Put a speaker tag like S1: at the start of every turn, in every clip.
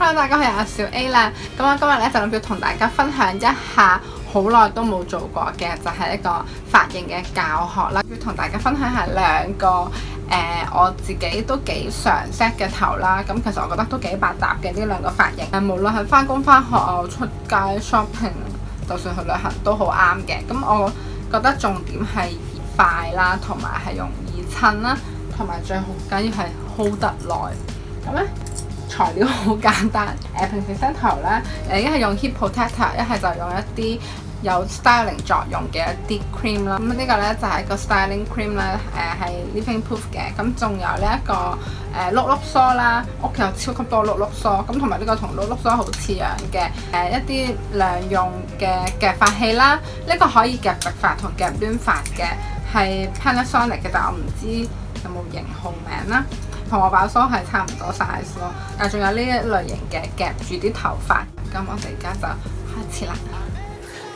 S1: Hello， 大家好，我係小 A 啦。咁我今日咧就諗住同大家分享一下好耐都冇做過嘅，就係一個髮型嘅教學啦。要同大家分享下兩個我自己都幾常 set 嘅頭啦。咁其實我覺得都幾百搭嘅呢兩個髮型。無論係返工返學啊、出街 shopping， 就算去旅行都好啱嘅。咁我覺得重點係快啦，同埋係容易襯啦，同埋最好緊要係 hold 得耐。咁咧材料好簡單，平時 set 頭咧，一係用 heat protector， 一係就用一啲有 styling 作用嘅一啲 cream 啦。咁呢個咧就係一個 styling cream 咧，係 living proof 嘅。咁仲有呢一個碌碌梳啦，屋企有超級多碌碌梳，咁同埋呢個同碌碌梳好似樣嘅一啲兩用嘅夾髮器啦。呢個可以夾直髮同夾攣髮嘅，係 Panasonic 嘅，但我唔知有冇型號名啦。同我把梳係差唔多 size 咯，仲有呢一類型嘅夾住啲頭髮。咁我哋而家就開始啦。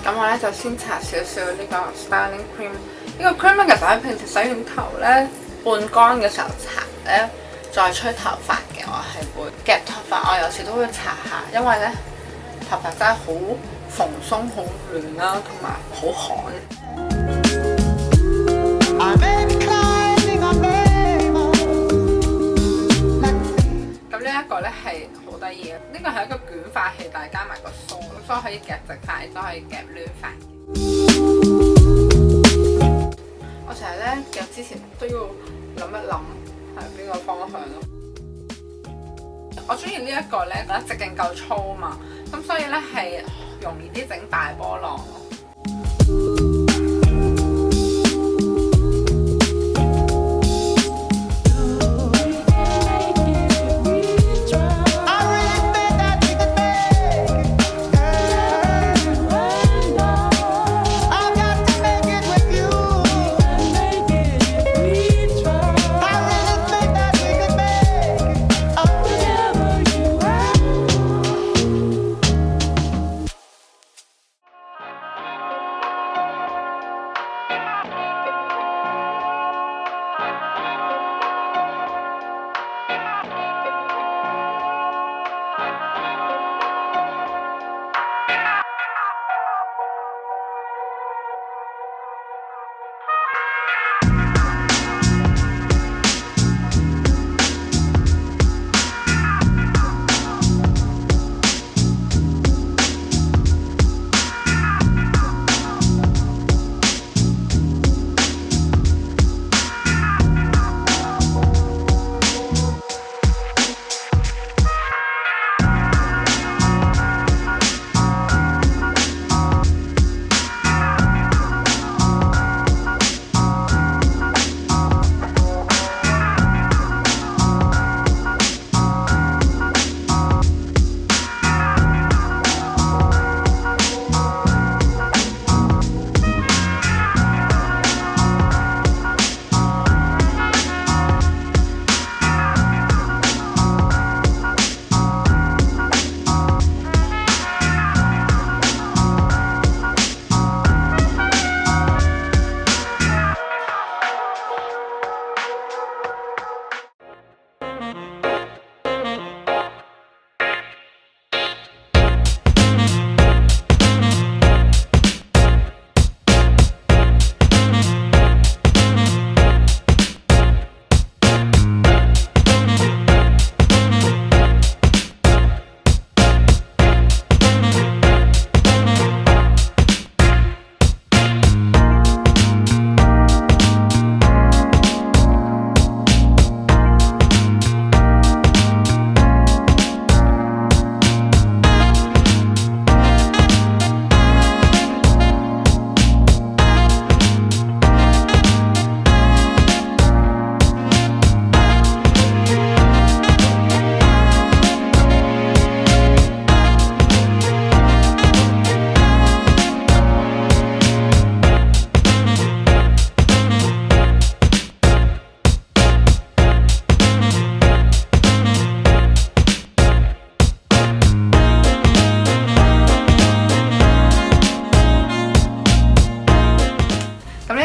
S1: 咁我咧就先搽少少呢個 styling cream。呢個 cream 咧其實喺平時洗完頭咧半乾嘅時候搽咧，再吹頭髮嘅。我係會夾頭髮，我有時都會搽下，因為咧頭髮真係好蓬鬆、好亂啦，同埋好寒。呢一個咧係好得意嘅，呢個係一個捲髮器，但係加埋個梳，咁所以可以夾直髮，都可以夾攣髮。我成日咧夾之前都要諗一諗係邊個方向咯。我中意呢一個咧，覺得直徑夠粗嘛，咁所以咧係容易啲整大波浪咯。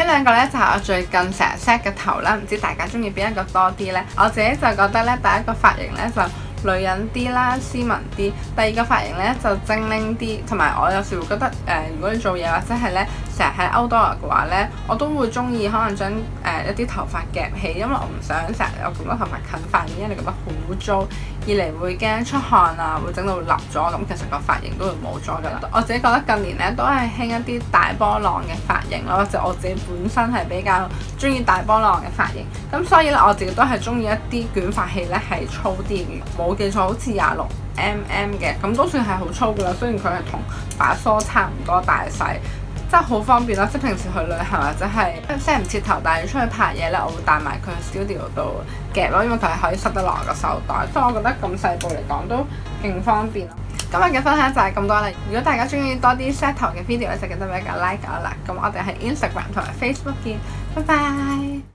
S1: 兩個咧就係我最近成日 set 嘅頭啦，唔知大家中意邊一個多啲呢？我自己就覺得咧，第一個髮型咧就女人啲啦，斯文啲。第二個髮型呢就精靈啲，同埋我有時會覺得如果你做嘢或者係呢成日喺 outdoor 嘅話呢，我都會中意可能將一啲頭髮夾起，因為我唔想成日有咁多頭髮近髮面，因為你覺得好污糟，二嚟會驚出汗啊，會整到立咗，咁其實個髮型都會冇咗㗎啦。我自己覺得近年呢都係興一啲大波浪嘅髮型咯，或者我自己本身係比較中意大波浪嘅髮型，咁所以咧我自己都係中意一啲捲髮器咧係粗啲嘅，冇記錯好似26mm嘅，咁都算係好粗㗎啦。雖然佢係同把梳差唔多大細，真係好方便啦。即係平時去旅行或者係 set 唔切頭，但係要出去拍嘢咧，我會帶埋佢去 studio 度夾咯，因為佢係可以塞得落個手袋，所以我覺得咁細部嚟講都勁方便咯。今日嘅分享就係咁多啦。如果大家中意多啲 set 頭嘅 video 咧，就記得俾個 like 我啦。咁我哋喺 Instagram 同埋 Facebook 見，拜拜。